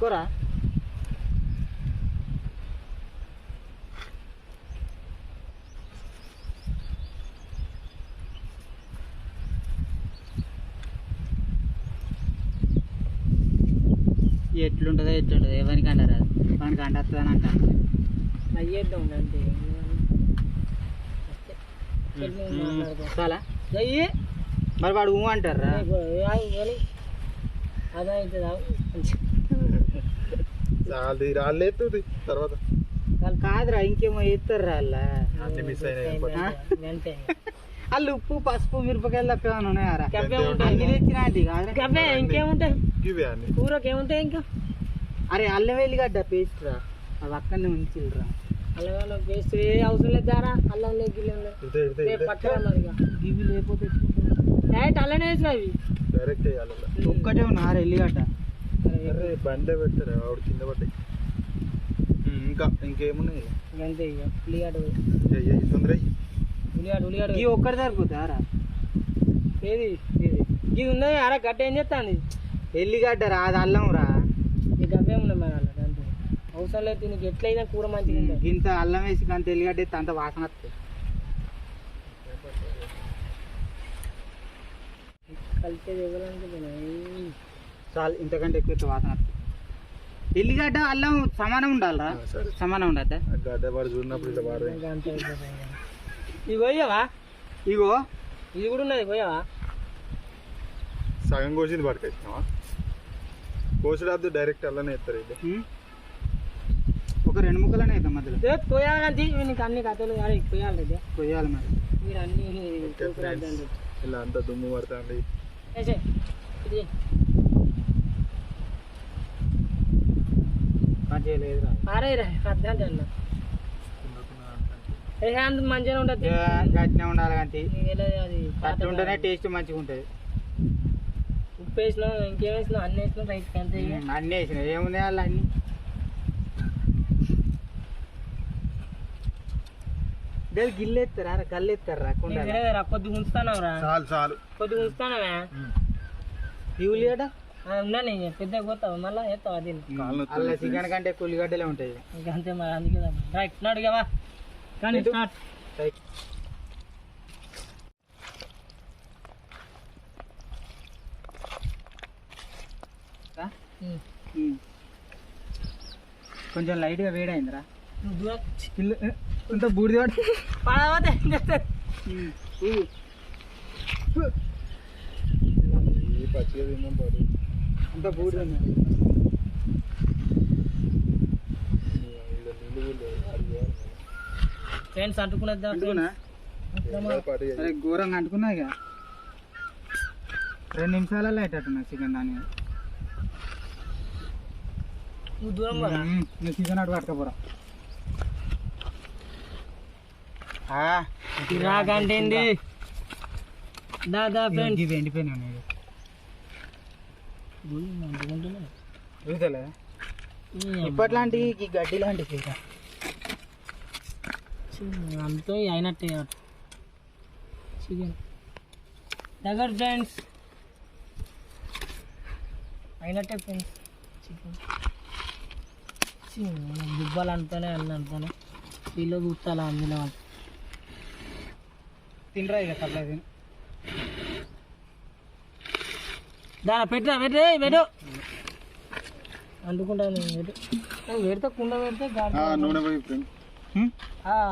పెట్టుకోరా. ఎట్లుంటుందో ఎవరికి అంటారు అది మనకి అంటస్తుందని అంటారు. అయ్యేద్దాం అంతే చాలా అయ్యి మరి వాడు ఊ అంటారా. అదవుతుందా రాలేదు తర్వాత కాదురా ఇంకేమో ఎత్తారా అలా అన్ని మిస్ అయినాయి. అంతే. వాళ్ళు ఉప్పు పసుపు మిరపకాయలు తప్ప ఏమైనా ఉన్నాయారా? గవ్వే అన్ని ఉంటాయి. తెచ్చినాంటి కాదురా. గవ్వే ఇంకేముంటాయి ఇవే అన్ని కూరకి ఏముంటాయి ఇంకా? అరే అల్లం వెల్లిగడ్డ పేస్ట్ రా, అవి అక్కడనే ఉంచిల్రా. అల్లం పేస్ట్ ఏ అవసరం లేదు దారా. అల్లం లేదు గిల్లం లేదు పట్టరా మరి ఇవి లేకపోతే డైరెక్ట్ అల్లనే వేసినా ఇవి డైరెక్ట్ వేయాలి. ఒక్కటే ఉన్నారు ఎల్లిగడ్డ. అరే బండే పెడతారు ఆవిడ కింద పడ్డాయి. ఇంకా ఇంకేమున్నాయి? అంతే ఇక ఉల్లిగడ్డ తొందర ఉల్లిగడ్డ ఈ ఒక్కటి సరిపోతారా? ఏది ఇది ఉన్నది అరే గడ్డ ఏం చేస్తాను ఎల్లిగడ్డ రా, అది అల్లం రా. ఈ గవ్వే ఉన్నాయి మరి అలా అంతే అవసరం లేదు. నీకు ఎట్లయినా కూర మంచిగా ఉంటుంది. ఇంత అల్లం వేసి అంత ఎల్లిగడ్డ ఎత్తే అంత వాసన వస్తుంది. కలిసేది ఎవరంటే చాలు, ఇంతకంటే ఎక్కువ వాసన వస్తుంది. ఎల్లిగడ్డ అల్లం సమానం ఉండాలరా. సమానం ఉండద్దా? గడ్డ వాడు చూడినప్పుడు ఇలా వాడు అంతే. ఇవి పోయావా? ఇగో ఇది కూడా ఉన్నది పోయావా? సగం కోసింది పట్టుకొచ్చినావా? కోసిరాదు డైరెక్ట్ అలానే ఎత్తారు. ఇది ఒక 2 ముక్కలనే అవుతాం మధ్యలో. పోయాలంటే నీకు అన్ని కథలు కానీ పోయాలి కొయ్యాలి మరి. మీరు అన్ని ఇలా అంతా దుమ్ము పడుతుంది. మంచిగా లేదురా. ఆరేరా అర్థం అన్న అంత మంచిగా ఉంటుంది. గట్టినే ఉండాలి కానీ అది అట్లా ఉంటేనే టేస్ట్ మంచిగా ఉంటుంది. ఉప్పు వేసినాం ఇంకేం వేసినాం అన్ని వేసినాం రైస్ అంతే. అన్నీ వేసినాయి ఏమున్నాయి వాళ్ళు అన్ని. గిల్లు ఎత్తారా కళ్ళు ఎత్తారా? కొద్దిగా ఉంచుతానవరా? చాలు చాలు కొద్దిగా ఉంచుతానవా? ఈ ఉల్లిగడ్డ ఉన్నాను పెద్దగా పోతావు మళ్ళీ ఎత్తావు అది అలా చికెన్ కంటే ఉల్లిగడ్డలే ఉంటాయి. ఇంకా అంతే మరి అందుకే రైట్ అడిగావా కానీ స్టార్ట్. కొంచెం లైట్గా వేడైందిరా. నువ్వు ఇంత బూడిది పడవతే ఈ పచ్చిగా తిన్నాం పాడు. అంత బూడిది ఫ్రెండ్స్ అంటుకున్నది సరే ఘోరంగా అంటుకున్నా. ఇక 2 నిమిషాలలో అయ్యేటట్టున్నా చికెన్. దాని నువ్వు దూరం నువ్వు చికెన్ అటు పట్టుకపోరా. రాకండి దాదా ఫ్రెండ్స్ ఇవి ఎండిపోయినాయి ఉన్నాయి. చూసలే ఇప్పట్లాంటి ఈ గడ్డి లాంటివి అంతా అయినట్టే చికెన్ దగ్గర ఫ్రెండ్స్ అయినట్టే ఫ్రెండ్స్. చికెన్ దుబ్బాలు అంతానే అంతానే వీళ్ళు చూస్తాలా అందులో తినరా ఇక పర్లేదు. దాని పెట్టరా పెట్టు అందుకుంటాను పెడితే కుండ పెడితే నూనె పోయి ఫ్రెండ్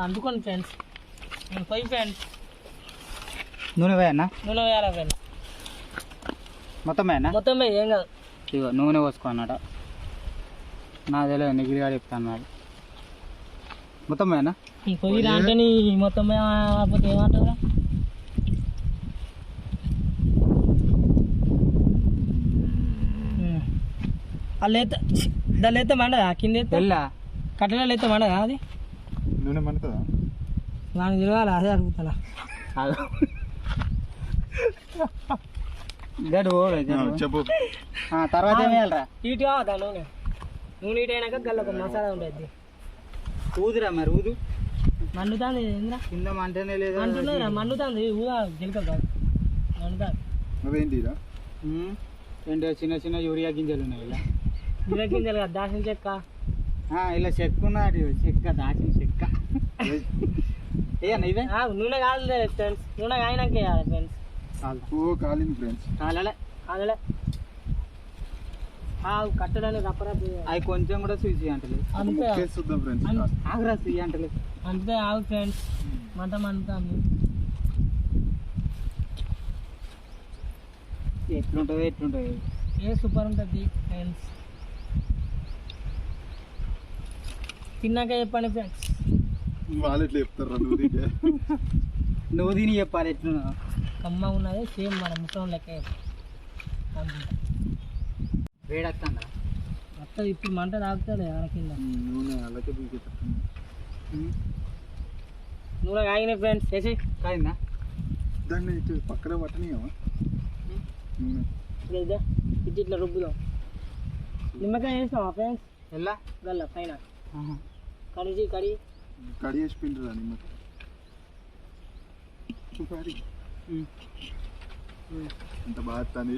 అందుకోండి ఫ్రెండ్స్. పోయి ఫ్రెండ్స్ నూనె వేయన్నా? నూనె వేయాలా ఫ్రెండ్స్? మొత్తం వేయన్నా? మొత్తం పోయి ఏం కాదు. ఇగో నూనె పోసుకో అన్నాడు. నా తెలియదు నిగిరిగా చెప్తాను అన్నాడు. మొత్తం వేయన్నా? పొయ్యి అంటే నీ మొత్తం పోతే ఏమంటారా? వాళ్ళు దాన్ని అయితే మండదా కింద వెళ్ళా కట్టెలు అయితే మండదా అది? నూనె మండుతుందా? నాకు తెలియాలి అదే అడుగుతానా. చెప్పు. తర్వాత ఏం వేయాలరా? హీట్ కావద్దా నూనె? నూనె హీట్ అయినాక గల్ల ఒక మసాలా ఉంటుంది. ఊదురా మరి ఊదు. మండుతుంది ఏంద్రా కింద మంటనే లేదు అంటున్నారా? మండుతుంది ఊగా గిలక కాదు మండుతుంది. అవేంటిరా? ఏంటో చిన్న చిన్న యూరియా గింజలు ఉన్నాయి ఇలా. గింజలు కదా దాసిన చెక్క ఇలా చెక్కున్నాడు చెక్క దాచిన చెక్క ఏ అన్న ఇవే నూనె కాలేదు ఫ్రెండ్స్ నూనె కాయినాక వేయాలి ఫ్రెండ్స్ ఓ కాలింది ఫ్రెండ్స్ కాలే కాదలే కట్టడానికి రప్పరప్పు అవి కొంచెం కూడా చూసి అంటలేదు అంతే చూద్దాం ఫ్రెండ్స్ ఆగరా చూసి అంటలేదు అంతే ఆగు ఫ్రెండ్స్ మంట మండుతాము ఎట్లుంటుంది ఏ సూపర్ ఉంటుంది ఫ్రెండ్స్ తిన్నాక చెప్పండి ఫ్రెండ్స్ వాళ్ళు ఎట్లా చెప్తారు నువ్వు తిని చెప్పాలి ఎట్లున్నా కమ్మ ఉన్నది సేమ్ మన ముఖం లెక్క వేడొస్తుందా మొత్తం ఇప్పుడు మంట తాగుతుంది ఆడ కింద నూనె అలాగే నూనె కాగిన ఫ్రెండ్స్ చేసి కాయిందా దాన్ని పక్కన పట్టనియమా నూనె ఇదే ఇది ఇట్లా రుబ్బుదాం నిమ్మకాయ వేస్తావా ఫ్రెండ్స్ ఎలా గల్ల పైన కడిగి కడి కడిగేసి పిండిరా నిమ్మకాయ చూపారి ఎంత బాగా తని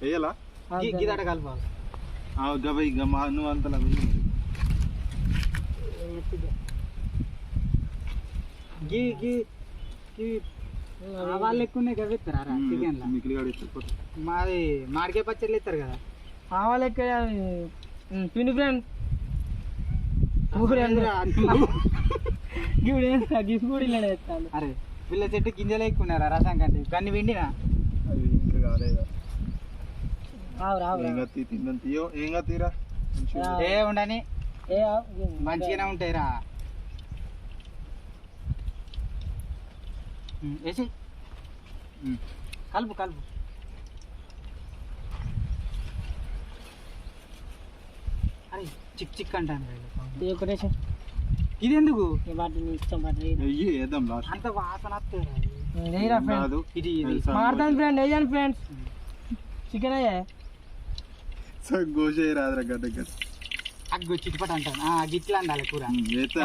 వేయాలా గిదాట కలపాలి గవ ఇక మా నువ్వు అంతలా గీ గీ గీ ఆవాళ్ళు ఎక్కువ ఉన్నాయి కదా ఇస్తారా చికెన్ మిగిలిగాడు ఇచ్చిపోతే మాది మామిడికాయ పచ్చళ్ళు ఇస్తారు కదా ఆవాలు ఎక్కడ పిండి ఫ్రెండ్ వేస్తాను అరే పిల్ల చెట్టు గింజలు ఎక్కున్నారా రసం కంటే కన్ని విండినా అది ఇంకా కాలేదా రావు రావు ఏంగా తిందని తీయో ఏంగా తీరా ఏ ఉండని ఏ మంచిగానే ఉంటాయిరా వేసి కలుపు కలుపు అరే చిక్ చిక్ అంటాను డెకరేషన్ ఇది ఎందుకు వాటిని ఇష్టం వాటి నెయ్యి వేద్దాం లాస్ట్ అంత వాసన వస్తుంది కాదు ఇది మారుతాను ఫ్రెండ్ వేయండి ఫ్రెండ్స్ చికెన్ అయ్యా గోషే రాదురా గడ్డ గడ్డ అగ్గు చిట్టుపట అంటాను గిట్లా అండాలి కూర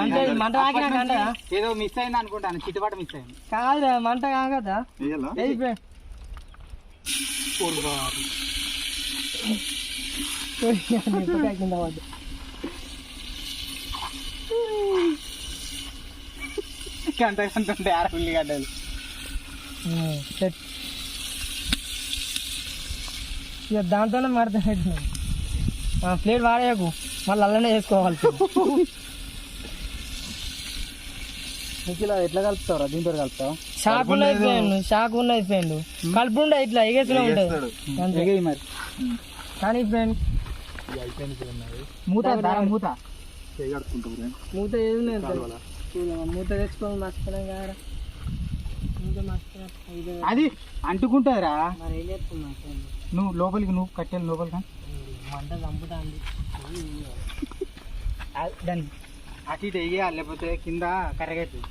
అంటే మంట ఆగినాక ఏదో మిస్ అయింది అనుకుంటాను చిట్టుపట మిస్ అయింది కాదురా మంట కాగదా వేయాలా కింద పడ్డు గంట గంట ఉంటాయి ఆరు ఉల్లిగడ్డలు ఇక దాంతోనే మడతాను ప్లేట్ వాడేయకు మళ్ళీ అల్లనే వేసుకోవాలి ఇలా ఎట్లా కలుపుతావురా దీంతో కలుపుతావు షాక్ ఉన్నది ఫ్రెండ్ షాక్ ఉన్నది ఫ్రెండ్ కలుపు ఉండే ఇట్లా ఎగేసులో ఉంటుంది మరి కానీ ఫ్రెండ్ మూత మూత మూత ఏది మూత తెచ్చుకొని మర్చిపోయినాం కదా మూత మర్చిపోయినా అది అంటుకుంటుందిరా మరి ఏం చేస్తున్నా ఫ్రెండ్ నువ్వు లోపలికి నువ్వు కట్టెలు లోపలికి మంట చంపుతా అండి దాన్ని అటు ఇటు వేయాలి లేకపోతే కింద కరగవుతుంది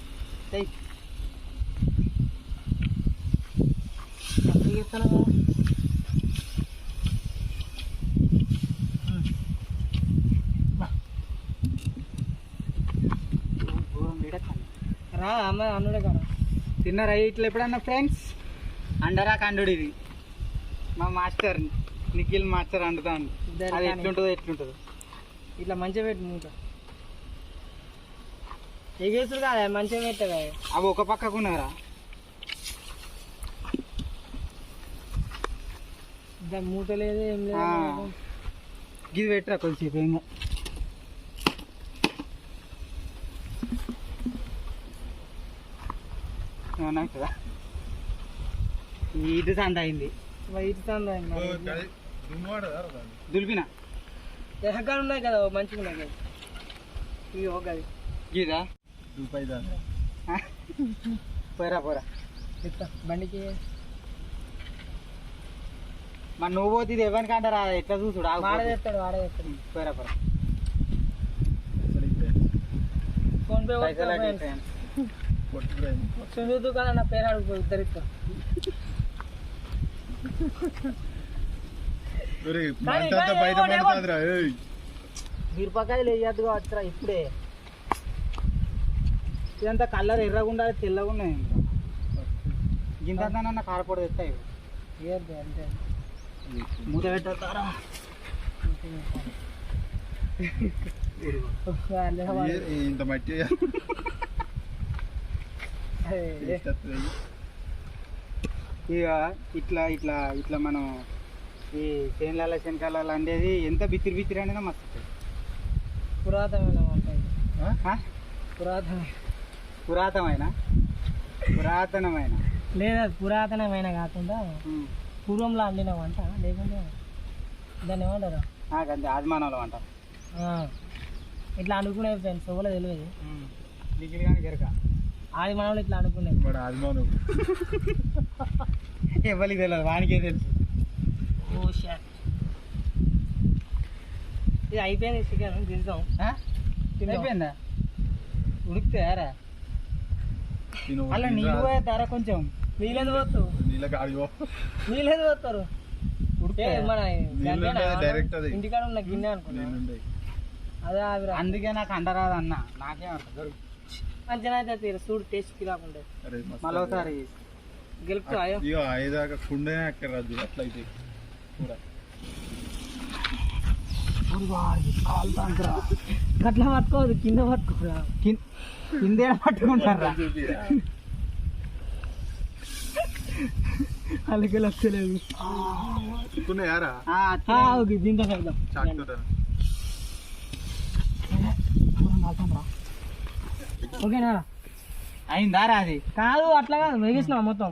రా అమ్మ అన్నుడే కదా తిన్నారా ఇట్లా ఎప్పుడన్నా ఫ్రెండ్స్ అండరా కండు ఇది మా మాస్టర్ నిఖిల్ మాస్టర్ అండుతాను అది ఎట్లుంటుందో ఎట్లుంటుందో ఇట్లా మంచిగా పెట్టి మూత ఎగేసుడు కాదా మంచిగా పెట్టగా అవి ఒక పక్కకున్నారా దాని మూత లేదు ఏం లేదు ఇది పెట్టరా కొంచెంసేపు ఏమో ఏమన్నా కదా ఇటు సంద అయింది ఇటు తందా దులిపిన ఎక్కడ ఉన్నాయి కదా మంచిగా ఉన్నాయి కదా ఇవి ఒకది గీదా రూపాయి దాని పోరా పోరా ఇట్లా బండికి మరి నువ్వు పోతే ఇది ఎవరికి అంటారా ఎట్లా చూసుడు వాడేస్తాడు వాడేస్తాడు పోరా పోరా ఫోన్ పే పైసలు సునీతు కదా నా పేరు అడుగు ఇద్దరితో బయట పడుతుందిరా మిరపకాయలు వేయద్దు కావచ్చురా ఇప్పుడే ఇదంతా కలర్ ఎర్రగా ఉండాలి తెల్లగా ఉన్నాయి గింత కారపొడి తెస్తాయి అంతే మూత పెట్టారా ఇంత మట్టి ఇక ఇట్లా ఇట్లా ఇట్లా మనం ఈ చేనుల శనకాల అనేది ఎంత బిత్తిరి బిత్తిరి అనేది మస్తు ఉంటుంది. పురాతనమైన వంట ఇది. ఆ? పురాతనమైన పురాతనమైన లేదా పురాతనమైన కాకుండా ఉమ్. పూర్వంలో అండిన వంట లేకుంటే దాన్ని ఏమంటారు నాకంతే ఆదిమానంలో అంటారు. ఇట్లా అనుకునే ఫ్రెండ్స్ ఎవరో తెలియదు. దిగిలి కానీ జరగ ఆది మనలో ఇట్లా అనుకునేది. వాడు ఆదిమాను ఎవరికి తెలియదు, వానికే తెలుసు. ఓ షాట్ ఇది అయిపోయింది. చికెన్ తింటాం. అయిపోయిందా ఉడికితేరా అలా నీళ్ళు పోతారా కొంచెం నీళ్ళేది పోతావు నీళ్ళకి ఆడిపో నీళ్ళేది పోతారు ఉడికితే మన డైరెక్ట్ అది ఇంటికాడ ఉన్న గిన్నె అనుకున్నా నీళ్ళుంటాయి. అదే ఆవిర అందుకే నాకు అండరాదు అన్న, నాకేం అర్థం మంచిగా అయితే తీరు చూడు టేస్ట్ రాకుండా అరే మస్తు మళ్ళీ ఒకసారి గెలుపు అయ్యో ఇక ఐదాక కుండనే అక్కడ రాదు అట్లయితే కూర గట్లా పట్టుకోవద్దు, కింద పట్టుకోరా. కిందే పట్టుకుంటారా అలాగే లక్షలేదు చిక్కున్నాయారా దీంతో పెడదాం. చాకుతా ఓకేనా అయిందారా అది? కాదు అట్లా కాదు వేగేసినా మొత్తం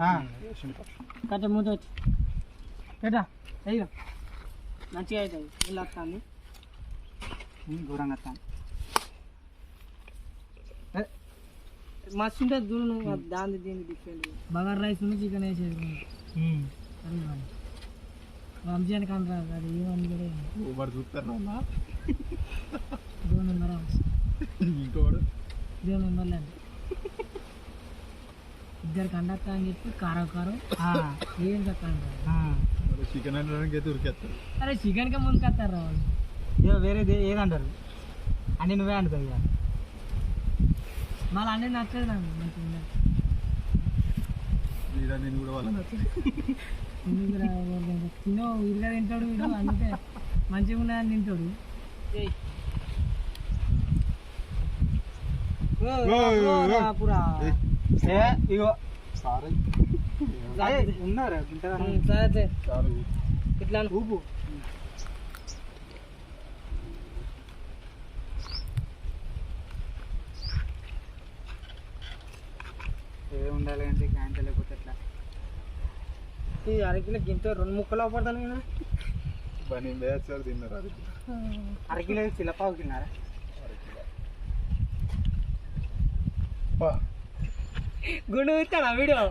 కట్ట మూత వచ్చి కేటా అయ్యో మంచిగా అవుతుంది. ఇలా వస్తుంది దూరంగా వస్తాను. మస్తు ఉంటుంది దూరం. దాని దీనికి డిఫరెంట్ బగార్ రైస్ ఉంది, చికెన్ వేసేది రంజాన్ కాని రాదు అది ఏమని కూడా వాడు చూస్తారు దూరం ఉందరా ఇంకోడు దూరం ఉండాలండి. ఇద్దరికి అండత్తా అని చెప్పి కారం కారం ఏం చెప్తాను. చికెన్ అనడానికి ఉరికేస్తారు. అరే చికెన్కే ముందుకు వస్తారు రా వాళ్ళు. ఇక వేరేది ఏదంటారు అని నువ్వే అంటావు. ఇక మళ్ళీ అన్నీ నచ్చదు నాకు మంచిగా నేను కూడా వాళ్ళ నచ్చింది తినో ఇరుగా తింటాడు వీడు, అందుకే మంచిగా ఉన్నాయని తింటాడు. ఇగో సారీ ఉన్నారా సరే చాలు ఇట్లా ఊపు ఏ ఉండాలి అంటే కాంత లేకపోతే ఎట్లా. ఈ అరకిలో గింత 2 ముక్కలు అవపడతాను కదా. పని వేస్తారు తిన్నారు అది అరకిలో చిల్లపావు తిన్నారా? గుండు ఇస్తాడా వీడియో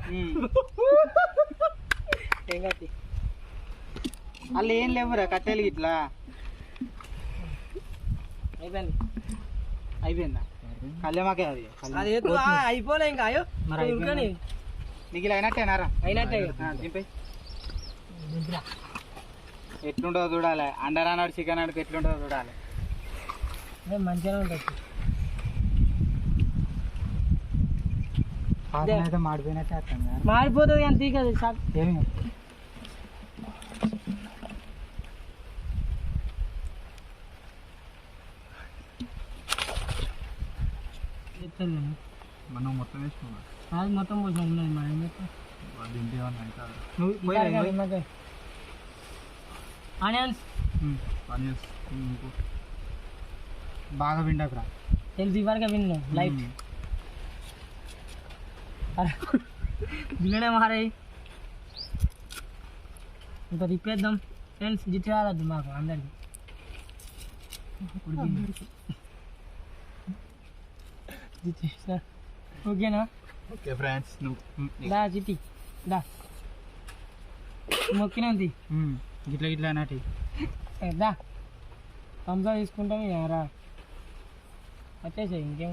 ఏం కట్టి వాళ్ళు ఏం లేవురా కట్టెలు ఇట్లా. అయిపోయింది. అయిపోయిందా? కళ్యామాకే అది అది అయిపోలే ఇంకా. అయ్యో మరి ఇంకాని నీకు అయినట్టేనారా? అయినట్టే దింపే. ఎట్లుంటుందో చూడాలి. అండర్ అన్నాడు చికెన్ అడితే ఎట్లుంటుందో చూడాలి. మంచిగానే ఉంటుంది. అయితే మాడిపోయినట్టే అర్థం కదా. మారిపోతుంది కానీ తీగదు షాక్ ఏమి మనం మొత్తం వేసుకున్నాం. అది మొత్తం కొంచెం ఉన్నది మా దీంట్లో ఏమన్నా అవుతారు నువ్వు ఆనియన్స్ ఆనియన్స్ బాగా విండకురా. తెలిసి వరకు విన్నాం లైట్ బిల్లనే మారాయి. ఇంకా తిప్పేద్దాం ఫ్రెండ్స్. జిట్టి రావద్దు మాకు అందరికి. ఓకేనా? ఓకే ఫ్రెండ్స్ నువ్వు దా చిట్టి దా మొక్కినంది గిట్లా గిట్లా అన్నట్టు దా కంసా తీసుకుంటాం. రా వచ్చేసాయి. ఇంకేం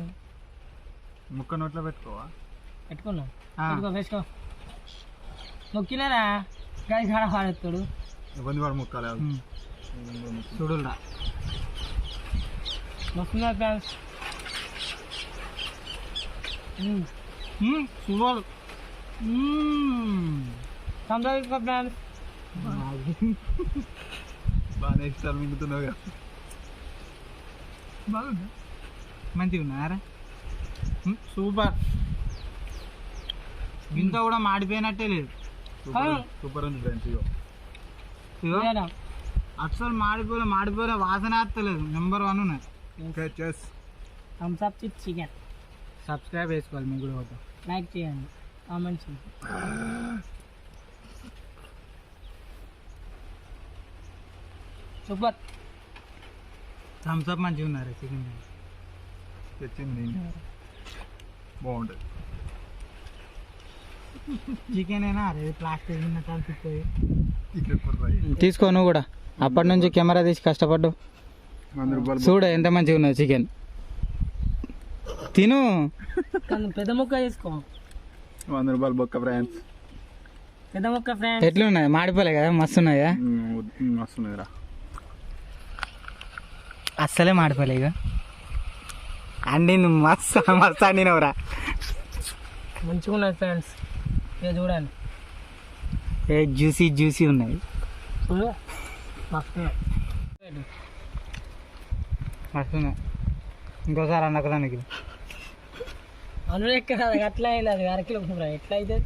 ముక్క నోట్లో పెట్టుకోవా? పెట్టుకున్నాం. పెట్టుకో వేసుకో. మొక్కినారా గాయ కాడ పాడేస్తాడు. ఇబ్బంది వాడు ముక్కలే చూడురా. వస్తున్నా ఫ్రెండ్స్. చూడాలి. కంసా తీసుకో ఫ్రెండ్స్. బాగానే ఇస్తారు మింగుతున్నావు కదా. బాగుంది, మంచిగా ఉన్నారా? సూపర్. ఇంత కూడా మాడిపోయినట్టే లేదు. సూపర్ ఉంది ఫ్రెండ్స్. ఇగో ఇగో అసలు మాడిపోలే వాసన వస్తలేదు. నెంబర్ 1 ఉన్నది. Thums Up with chicken. Subscribe చేసుకోవాలి మీకు కూడా ఒకటి. లైక్ చేయండి, కామెంట్ చేయండి. సూపర్. థమ్స్ అప్ మంచిగా ఉన్నారు. చికెన్ తెచ్చింది నేను. బాగుంటుంది. చికెన్ అయినా అరే ప్లాస్టిక్ కలిసిపోయి. చికెన్ తీసుకో నువ్వు కూడా. అప్పటి నుంచి కెమెరా తీసి కష్టపడ్డు. 100 రూపాయలు. చూడ ఎంత మంచిగా ఉన్నది చికెన్. తిను. పెద్ద ముక్క తీసుకో. 100 రూపాయలు బొక్క ఫ్రెండ్స్. పెద్ద ముక్క ఫ్రెండ్స్. ఎట్లున్నాయి? మాడిపోలే కదా? మస్తు ఉన్నాయా? వస్తున్నాయిరా. అస్సలే మాడిపోలే. ఇక అండి నువ్వు మస్తు మస్తు అండినవురా. మంచిగా ఉన్నది ఫ్రెండ్స్. ఇక చూడండి, జ్యూసీ జ్యూసీ ఉన్నాయి. మస్తు మస్తు ఉన్నాయి. ఇంకోసారి అన్నకదానికి అను ఎక్కడ అట్లా అయింది. అది 1 కిలో ఎట్లా అవుతుంది?